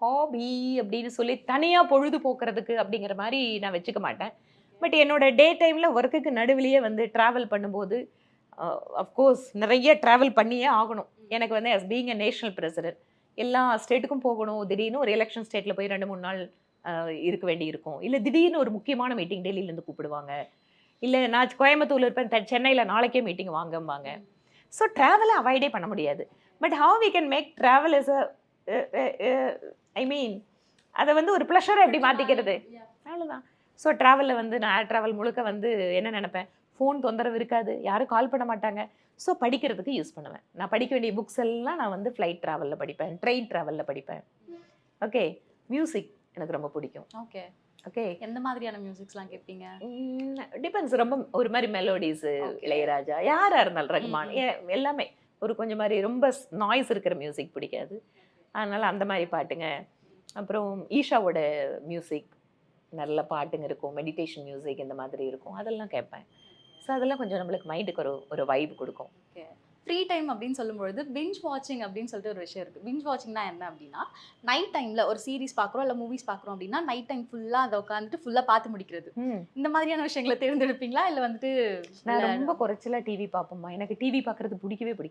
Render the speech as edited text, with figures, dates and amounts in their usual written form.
Hobby அப்படின்னு சொல்லி தனியா பொழுது போக்குறதுக்கு அப்படிங்கிற மாரி நான் வச்சுக்க மாட்டேன். பட் என்னோட டே டைம்ல ஒர்க்குக்கு நடுவிலேயே வந்து டிராவல் பண்ணும்போது, அஃப்கோர்ஸ் நெறைய டிராவல் பண்ணியே ஆகணும். எனக்கு வந்து as being a national president எல்லா ஸ்டேட்டுக்கும் போகணும். திடீர்னு ஒரு எலக்ஷன் ஸ்டேட்ல போய் 2, 3 நாள் அ இருக்க வேண்டியிருக்கும். இல்ல திடீர்னு ஒரு முக்கியமான மீட்டிங் டெல்லியிலேருந்து கூப்பிடுவாங்க. இல்ல நான் கோயம்புத்தூர்ல இருப்பேன். சென்னையில நாளைக்கே மீட்டிங் வாங்கம்பாங்க. ஸோ டிராவல அவாய்டே பண்ண முடியாது. But how we can make travel is a a a I mean அத வந்து ஒரு பிளஷரா எப்படி மாத்திக்கிறது? அவ்வளோதான். ஸோ டிராவல்ல வந்து நான் ஏர் டிராவல் முழுக்க வந்து என்ன நெனப்பேன், ஃபோன் தொந்தரவு இருக்காது. யாரும் கால் பண்ண மாட்டாங்க. ஸோ படிக்கிறதுக்கு யூஸ் பண்ணுவேன். நான் படிக்க வேண்டிய புக்ஸ் எல்லாம் நான் வந்து ஃப்ளைட் டிராவல்ல படிப்பேன். ட்ரெயின் டிராவல்ல படிப்பேன். ஓகே. மியூசிக் எனக்கு ரொம்ப பிடிக்கும். ஓகே. ஓகே. எந்த மாதிரியான மியூசிக்ஸ்லாம் கேட்பீங்க? டிபெண்ட்ஸ் ரொம்ப ஒரு மாரி மெலோடிஸு, ஓகே. இளையராஜா, யாரா இருந்தாலும் ம், ரகுமான், ம். எல்லாமே. ஒரு கொஞ்சம் மாரி ரொம்ப நாய்ஸ் இருக்கிற மியூசிக் பிடிக்காது. அதனால அந்த மாரி பாட்டுங்க. அப்புறம் ஈஷாவோட மியூசிக் நல்ல பாட்டுங்க இருக்கும். மெடிடேஷன் மியூசிக் இந்த மாதிரி இருக்கும். அதெல்லாம் கேட்பேன். ஸோ அதெல்லாம் கொஞ்சம் நம்மளுக்கு மைண்டுக்கு ஒரு ஒரு வைப் குடுக்கும். ஓகே. ஃப்ரீ டைம் அப்படின்னு சொல்லும்பொழுது, பிஞ்ச் வாட்சிங் அப்படின்னு சொல்லிட்டு ஒரு விஷயம் இருக்கு. பிஞ்ச் வாட்சிங்னா என்ன அப்படின்னா, நைட் டைம்ல ஒரு சீரிஸ் பார்க்குறோம், இல்ல மூவிஸ் பார்க்குறோம் அப்படின்னா, நைட் டைம் ஃபுல்லா அத உட்காந்துட்டு ஃபுல்லா பார்த்து முடிக்கிறது. ம். இந்த மாதிரியான விஷயங்கள தேர்ந்தெடுப்பீங்களா? இல்ல வந்துட்டு நான் இல்ல ரொம்ப குறைச்சலா டிவி பார்ப்பேன்ம்மா. எனக்கு டிவி பார்க்கறது பிடிக்கவே பிடிக்காது.